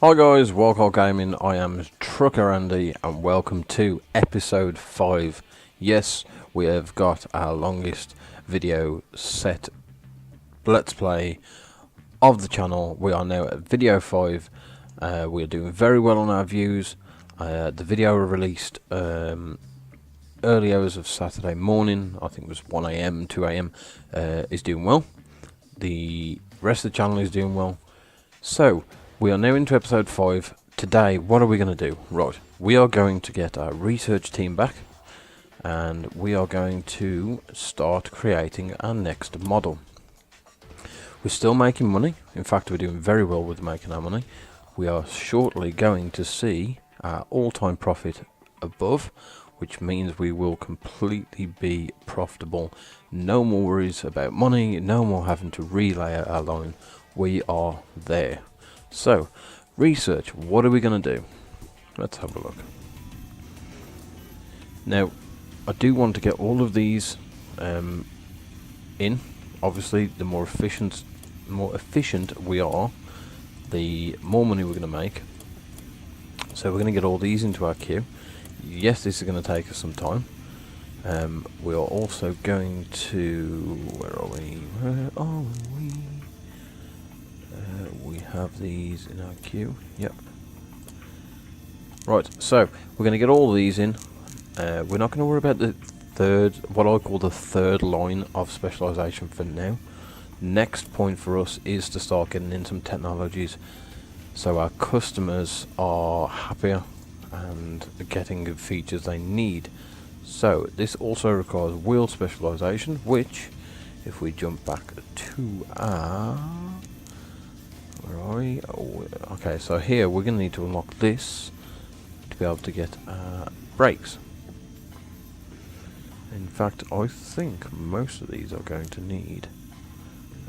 Hi guys, Wildcard Gaming. I am Trucker Andy and welcome to episode 5. Yes, we have got our longest video set let's play of the channel. We are now at video 5. We are doing very well on our views. The video released early hours of Saturday morning, I think it was 1 AM, 2 AM, is doing well. The rest of the channel is doing well. So, we are now into episode 5. Today, what are we going to do? Right, we are going to get our research team back, and we are going to start creating our next model. We're still making money. In fact, we're doing very well with making our money. We are shortly going to see our all-time profit above, which means we will completely be profitable. No more worries about money, no more having to relay our line. We are there. So, research, what are we going to do? Let's have a look. Now, I do want to get all of these in. Obviously, the more efficient we are, the more money we're going to make. So we're going to get all these into our queue. Yes, this is going to take us some time. We are also going to... Where are we? We have these in our queue. Yep. Right, so we're going to get all these in. We're not going to worry about the third, what I call the third line of specialisation for now. Next point for us is to start getting in some technologies so our customers are happier and getting the features they need. So this also requires wheel specialisation, which if we jump back to our... Where are we? Oh, okay, so here we're going to need to unlock this to be able to get brakes. In fact, I think most of these are going to need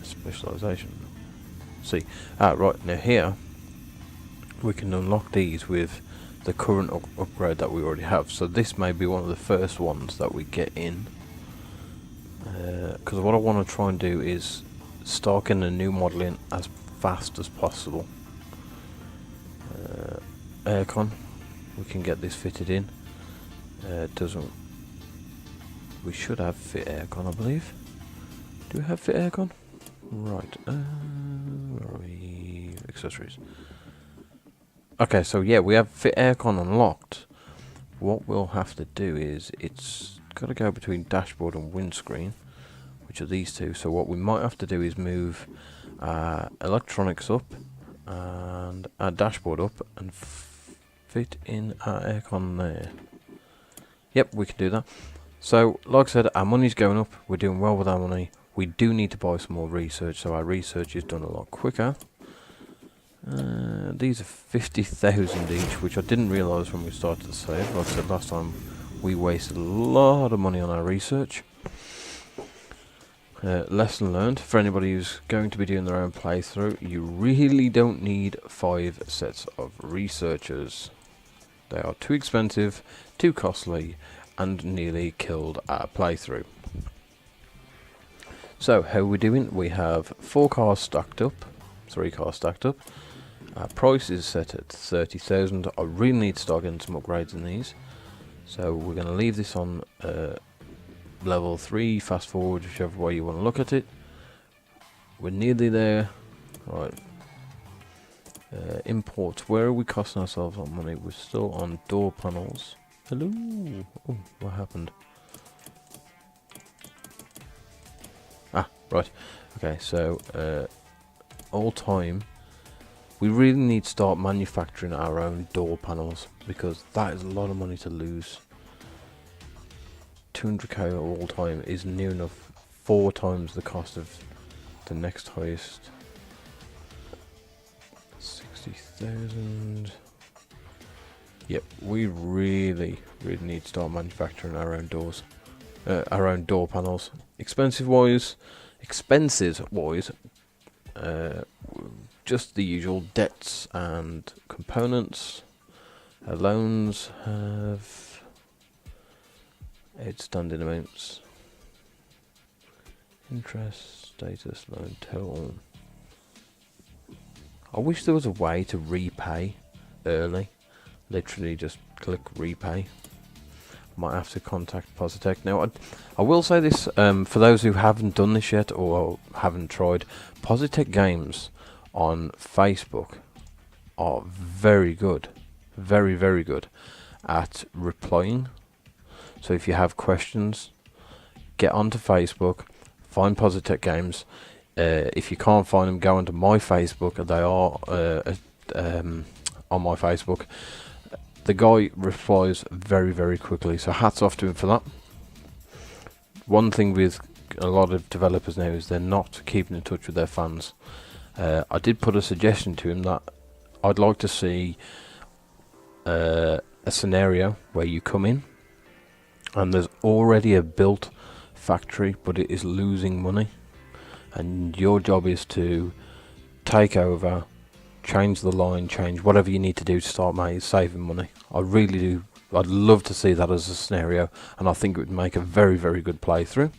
a specialisation. See, right, now here we can unlock these with the current upgrade that we already have. So this may be one of the first ones that we get in. Because what I want to try and do is start getting a new model in as fast as possible. Aircon, we can get this fitted in. Doesn't... We should have fit aircon, I believe. Do we have fit aircon? Right, where are we? Accessories. Okay, so yeah, we have fit aircon unlocked. What we'll have to do is, it's got to go between dashboard and windscreen, which are these two. So what we might have to do is move electronics up and our dashboard up and fit in our aircon there. Yep, we can do that. So, like I said, our money's going up. We're doing well with our money. We do need to buy some more research, so our research is done a lot quicker. These are 50,000 each, which I didn't realise when we started the save. Like I said last time, we wasted a lot of money on our research. Lesson learned, for anybody who's going to be doing their own playthrough, you really don't need 5 sets of researchers. They are too expensive, too costly, and nearly killed our playthrough. So, how are we doing? We have 4 cars stacked up, 3 cars stacked up. Our price is set at 30,000. I really need to start getting some upgrades in these. So we're going to leave this on level 3, fast forward, whichever way you want to look at it. We're nearly there. Right. Imports. Where are we costing ourselves on money? We're still on door panels. Hello. Oh, what happened? Ah, right. Okay, so all time. We really need to start manufacturing our own door panels because that is a lot of money to lose. 200k all time is near enough 4 times the cost of the next highest. 60,000. Yep, we really need to start manufacturing our own doors, our own door panels. Expenses wise, just the usual debts and components. Our loans have outstanding amounts. Interest, status, loan, total. I wish there was a way to repay early. Literally just click repay. Might have to contact positech. Now, I will say this, for those who haven't done this yet or haven't tried, positech games on Facebook are very good. Very, very good at replying. So if you have questions, get onto Facebook, find positech games. If you can't find them, go onto my Facebook. They are on my Facebook. The guy replies very, very quickly, so hats off to him for that. One thing with a lot of developers now is they're not keeping in touch with their fans. I did put a suggestion to him that I'd like to see a scenario where you come in and there's already a built factory, but it is losing money, and your job is to take over, change the line, change whatever you need to do to start saving money. I really do. I'd love to see that as a scenario, and I think it would make a very, very good playthrough.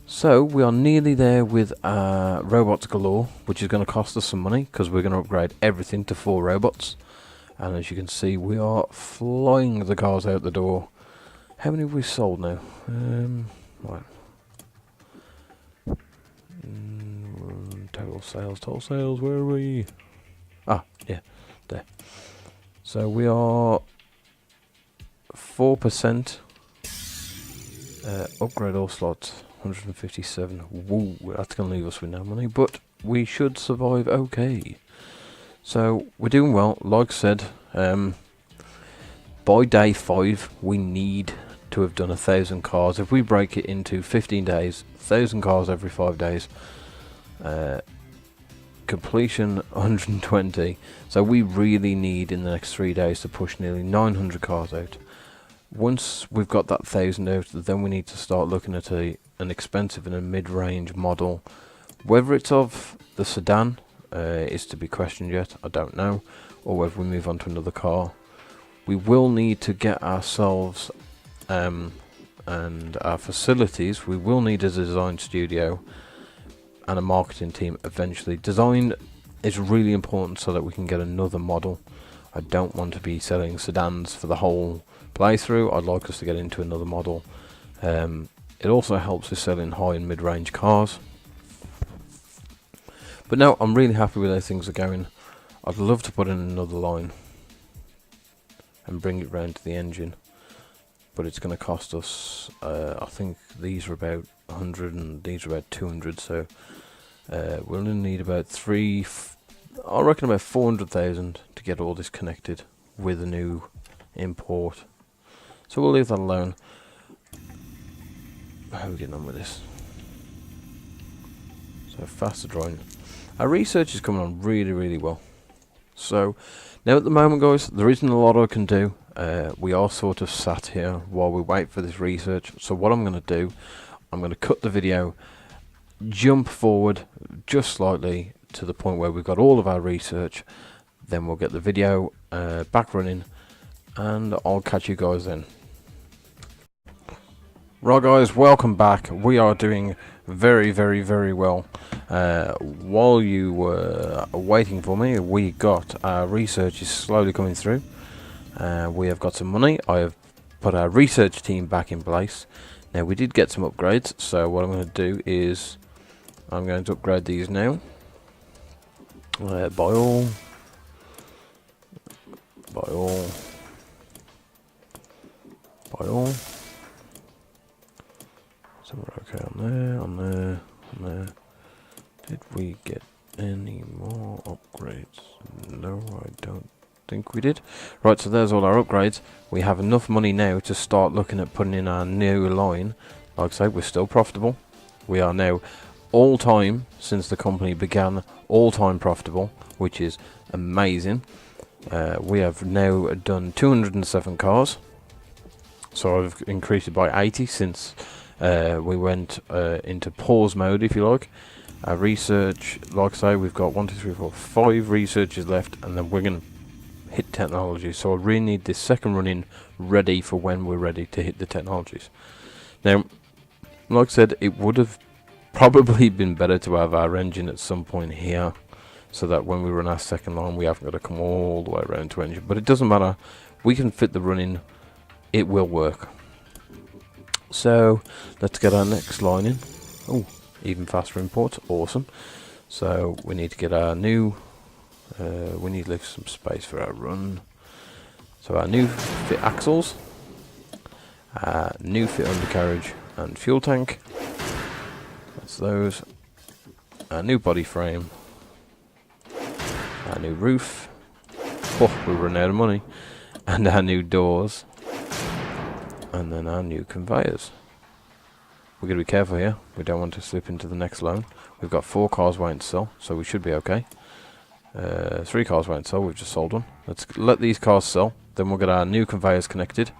So we are nearly there with robots galore, which is going to cost us some money because we're going to upgrade everything to 4 robots. And as you can see, we are flying the cars out the door. How many have we sold now? Right. Total sales, where are we? Ah, yeah, there. So we are 4%. Upgrade all slots, 157. Woo, that's going to leave us with no money, but we should survive okay. So we're doing well. Like I said, by day 5, we need to have done 1,000 cars. If we break it into 15 days, 1,000 cars every 5 days. Completion 120. So we really need in the next 3 days to push nearly 900 cars out. Once we've got that 1,000 out, then we need to start looking at an expensive and a mid-range model. Whether it's of the sedan is to be questioned yet, I don't know, or whether we move on to another car. We will need to get ourselves and our facilities. We will need a design studio and a marketing team eventually. Design is really important so that we can get another model. I don't want to be selling sedans for the whole playthrough. I'd like us to get into another model. It also helps with selling high and mid-range cars. But no, I'm really happy with how things are going. I'd love to put in another line and bring it round to the engine, but it's going to cost us, I think these are about 100 and these are about 200, so we'll only need about I reckon about 400,000 to get all this connected with a new import. So we'll leave that alone. How are we getting on with this? So faster drawing. Our research is coming on really, really well. So now at the moment, guys, there isn't a lot I can do. We are sort of sat here while we wait for this research. So what I'm going to do, I'm going to cut the video, jump forward just slightly to the point where we've got all of our research. Then we'll get the video back running, and I'll catch you guys then. Right, guys, welcome back. We are doing very, very, very well. While you were waiting for me, we got our research is slowly coming through. We have got some money. I have put our research team back in place. Now, we did get some upgrades, so what I'm going to do is I'm going to upgrade these now. Buy all. So we're okay on there. Did we get any more upgrades? No, I don't think we did. Right, so there's all our upgrades. We have enough money now to start looking at putting in our new line. Like I say, we're still profitable. We are now all time, since the company began, all time profitable, which is amazing. We have now done 207 cars. So I've increased it by 80 since we went into pause mode, if you like. Our research, like I say, we've got 1, 2, 3, 4, 5 researchers left, and then we're going to hit technology. So I really need this second run in ready for when we're ready to hit the technologies. Now, like I said, it would have probably been better to have our engine at some point here, so that when we run our second line we haven't got to come all the way around to engine. But it doesn't matter, we can fit the run in, it will work. So let's get our next line in. Oh, even faster imports, awesome. So we need to get our new, we need to leave some space for our run. So our new fit axles, new fit undercarriage and fuel tank, that's those. Our new body frame, our new roof, oh we run out of money, and our new doors, and then our new conveyors. We're going to be careful here, we don't want to slip into the next loan. We've got 4 cars waiting to sell, so we should be okay. 3 cars waiting to sell, we've just sold one. Let's let these cars sell, then we'll get our new conveyors connected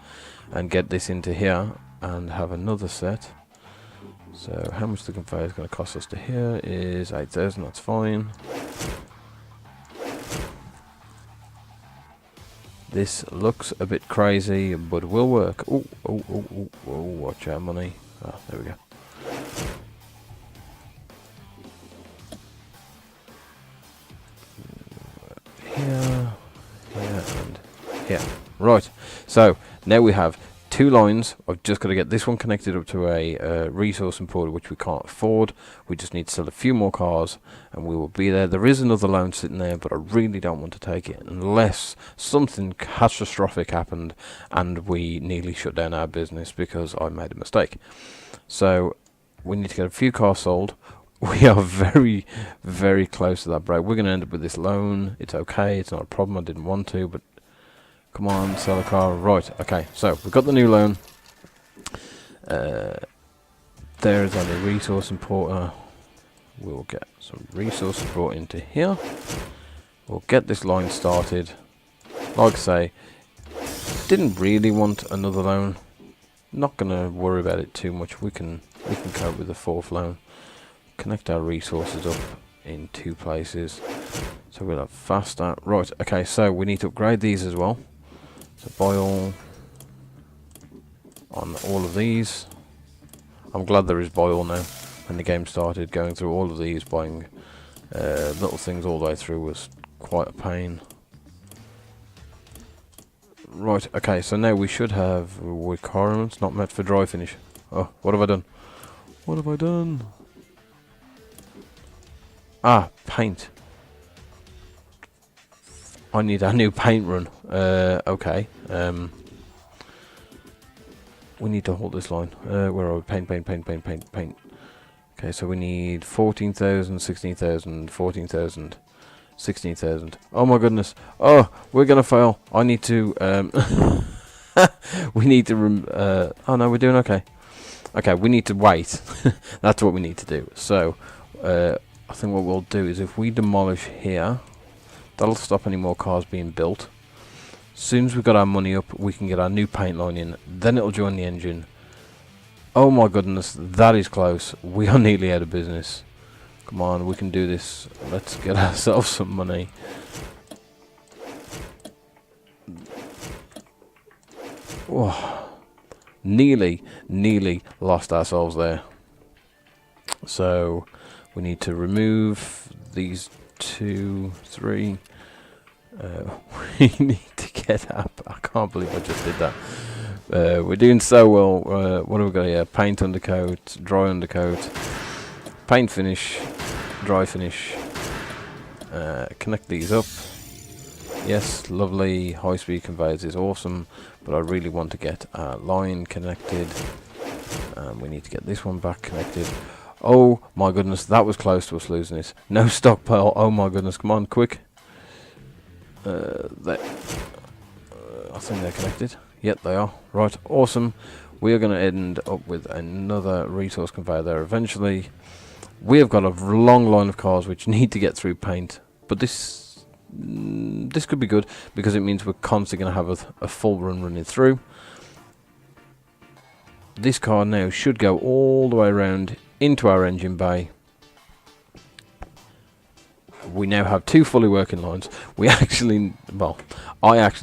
and get this into here and have another set. So how much the conveyor is going to cost us to here is 8,000, that's fine. This looks a bit crazy, but will work. Oh, watch our money. Ah, there we go. Here, and here. Right, so now we have 2 lines. I've just got to get this one connected up to a resource importer, which we can't afford. We just need to sell a few more cars and we will be there. There is another loan sitting there, but I really don't want to take it unless something catastrophic happened and we nearly shut down our business because I made a mistake. So we need to get a few cars sold. We are very, very close to that break. We're going to end up with this loan. It's okay, it's not a problem. I didn't want to, but come on, sell a car. Right, okay, so we've got the new loan. There's our new resource importer. We'll get some resources brought into here. We'll get this line started. Like I say, didn't really want another loan. Not going to worry about it too much. We can cope with the 4th loan. Connect our resources up in 2 places. So we'll have faster. Right, okay, so we need to upgrade these as well. So buy all on all of these. I'm glad there is buy all now. When the game started, going through all of these, buying little things all the way through was quite a pain. Right, okay, so now we should have requirements not met for dry finish. Oh, what have I done? What have I done? Ah, paint. I need a new paint run. Okay. We need to hold this line. Where are we? Paint. Okay, so we need 14,000, 16,000, 14,000, 16,000. Oh my goodness. Oh, we're gonna fail. I need to. We need to. Oh no, we're doing okay. Okay, we need to wait. That's what we need to do. So, I think what we'll do is if we demolish here, that'll stop any more cars being built. As soon as we've got our money up, we can get our new paint line in. Then it'll join the engine. Oh my goodness, that is close. We are nearly out of business. Come on, we can do this. Let's get ourselves some money. Oh, nearly lost ourselves there. So we need to remove these 2, 3. We need to get up. I can't believe I just did that. We're doing so well. What have we got here? Paint undercoat, dry undercoat, paint finish, dry finish. Connect these up. Yes, lovely. High-speed conveyors is awesome, but I really want to get our line connected. We need to get this one back connected. Oh my goodness, that was close to us losing this. No stockpile. Oh my goodness, come on, quick. I think they're connected. Yep, they are. Right, awesome. We are going to end up with another resource conveyor there eventually. We have got a long line of cars which need to get through paint, but this could be good because it means we're constantly going to have a full run running through. This car now should go all the way around into our engine bay. We now have 2 fully working lines. I actually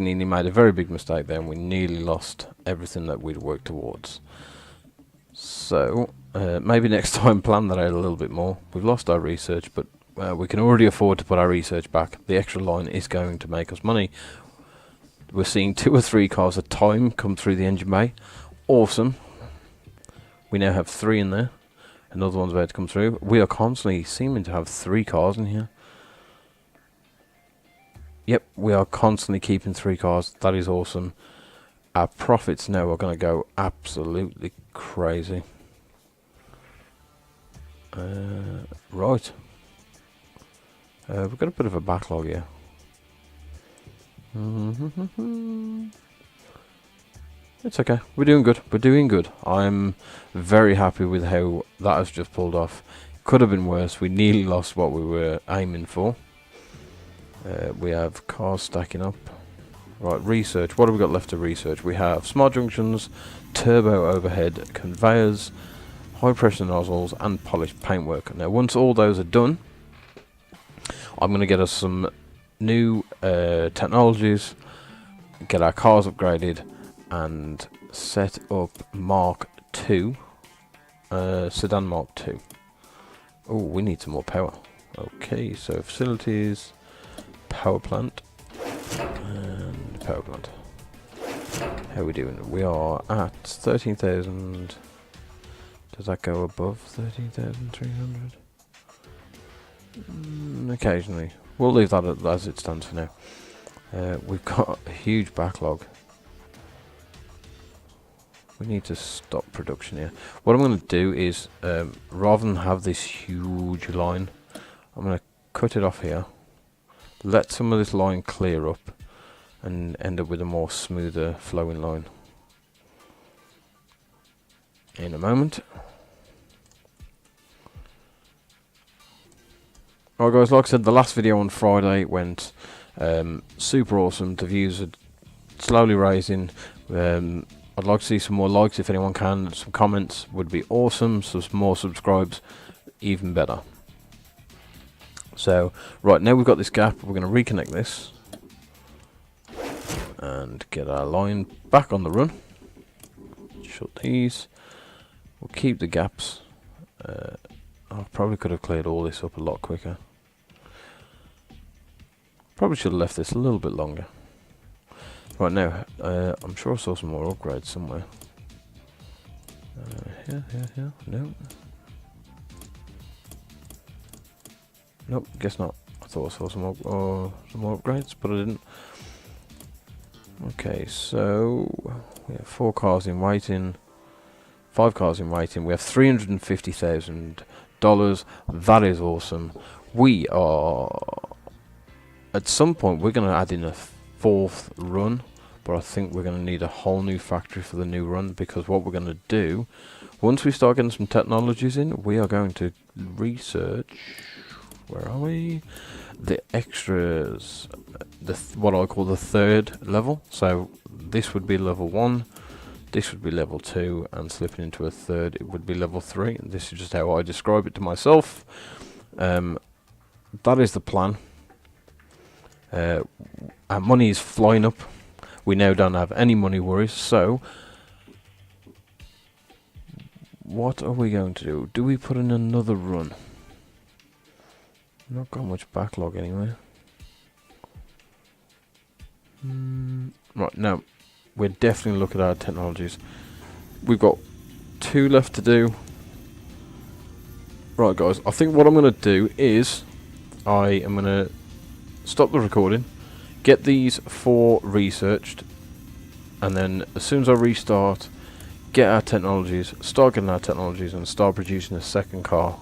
nearly made a very big mistake there and we nearly lost everything that we'd worked towards. So maybe next time plan that out a little bit more. We've lost our research, but we can already afford to put our research back. The extra line is going to make us money. We're seeing 2 or 3 cars at a time come through the engine bay. Awesome. We now have 3 in there. Another one's about to come through. We are constantly seeming to have 3 cars in here. Yep, we are constantly keeping 3 cars. That is awesome. Our profits now are going to go absolutely crazy. Right. We've got a bit of a backlog here. It's okay. We're doing good. We're doing good. I'm very happy with how that has just pulled off. Could have been worse. We nearly lost what we were aiming for. We have cars stacking up. Right, research. What have we got left to research? We have smart junctions, turbo overhead, conveyors, high pressure nozzles, and polished paintwork. Now, once all those are done, I'm going to get us some new technologies, get our cars upgraded, and set up Mark II, Sedan Mark II. Oh, we need some more power. Okay, so facilities, power plant, and power plant. How are we doing? We are at 13,000. Does that go above 13,300? Occasionally. We'll leave that as it stands for now. We've got a huge backlog. We need to stop production here. What I'm going to do is, rather than have this huge line, I'm going to cut it off here. Let some of this line clear up and end up with a more smoother flowing line. In a moment. Alright guys, like I said, the last video on Friday went super awesome. The views are slowly rising. I'd like to see some more likes if anyone can. Some comments would be awesome. Some more subscribes, even better. So, right, now we've got this gap, we're going to reconnect this. And get our line back on the run. Shut these. We'll keep the gaps. I probably could have cleared all this up a lot quicker. Probably should have left this a little bit longer. Right now, I'm sure I saw some more upgrades somewhere. Here. No. Nope, guess not. I thought I saw some more upgrades, but I didn't. Okay, so we have 4 cars in waiting, 5 cars in waiting. We have $350,000. That is awesome. We are at some point we're going to add in a 4th run, but I think we're going to need a whole new factory for the new run, because what we're going to do once we start getting some technologies in, we are going to research. Where are we? The extras, what I call the 3rd level. So this would be level 1, this would be level 2, and slipping into a 3rd, it would be level 3. And this is just how I describe it to myself. That is the plan. Our money is flying up. We now don't have any money worries. So what are we going to do? Do we put in another run? Not got much backlog anyway. Right, now we're definitely looking at our technologies. We've got 2 left to do. Right guys, I think what I'm going to do is I am going to stop the recording, get these 4 researched, and then as soon as I restart, get our technologies, start getting our technologies, and start producing a 2nd car,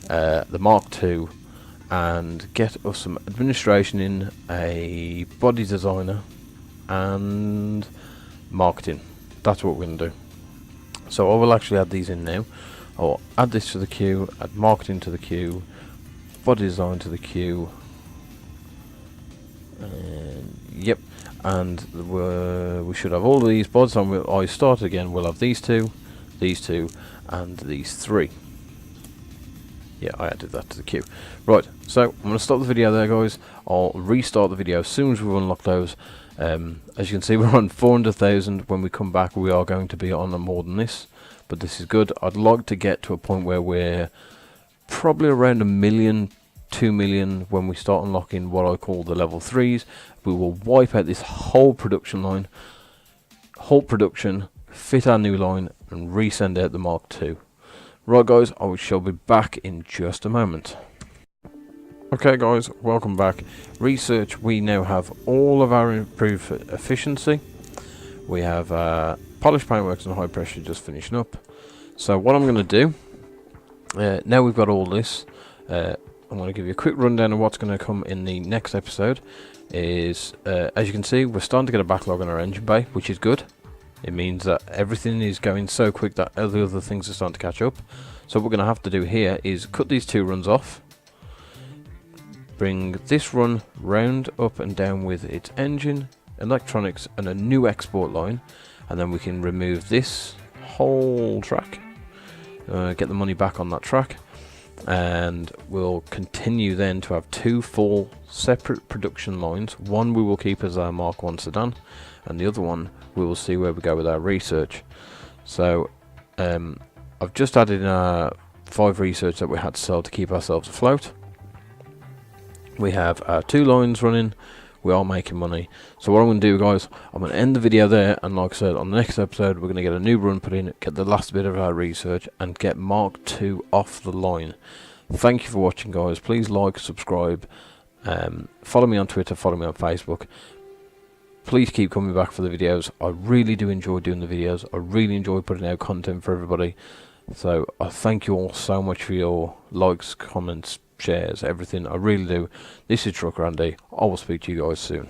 the Mark II, and get us some administration in, a body designer, and marketing. That's what we're going to do. So I will actually add these in now. I'll add this to the queue, add marketing to the queue, body design to the queue, and yep, and we should have all of these. By the time I start again, we'll have these 2, and these 3. Yeah, I added that to the queue. Right, so I'm going to stop the video there, guys. I'll restart the video as soon as we've unlocked those. As you can see, we're on 400,000. When we come back, we are going to be on more than this, but this is good. I'd like to get to a point where we're probably around $1 million 2 million when we start unlocking what I call the level 3s. We will wipe out this whole production line, halt production, fit our new line, and resend out the Mark II. Right guys, I shall be back in just a moment. Okay guys, welcome back. Research, we now have all of our improved efficiency. We have polished paintworks and high pressure just finishing up. So what I'm going to do, now we've got all this, I'm going to give you a quick rundown of what's going to come in the next episode. Is as you can see, we're starting to get a backlog on our engine bay, which is good. It means that everything is going so quick that all the other things are starting to catch up. So what we're going to have to do here is cut these 2 runs off, bring this run round up and down with its engine, electronics, and a new export line, and then we can remove this whole track, get the money back on that track, and we'll continue then to have 2 full separate production lines. One we will keep as our Mark I sedan, and the other one we will see where we go with our research. So I've just added in our 5 research that we had to sell to keep ourselves afloat. We have our 2 lines running. We are making money. So what I'm going to do, guys, I'm going to end the video there, and like I said, on the next episode we're going to get a new run put in, get the last bit of our research, and get Mark II off the line. Thank you for watching, guys. Please like, subscribe, follow me on Twitter, follow me on Facebook. Please keep coming back for the videos. I really do enjoy doing the videos. I really enjoy putting out content for everybody. So I thank you all so much for your likes, comments, shares, everything. I really do. This is Trucker Andy. I will speak to you guys soon.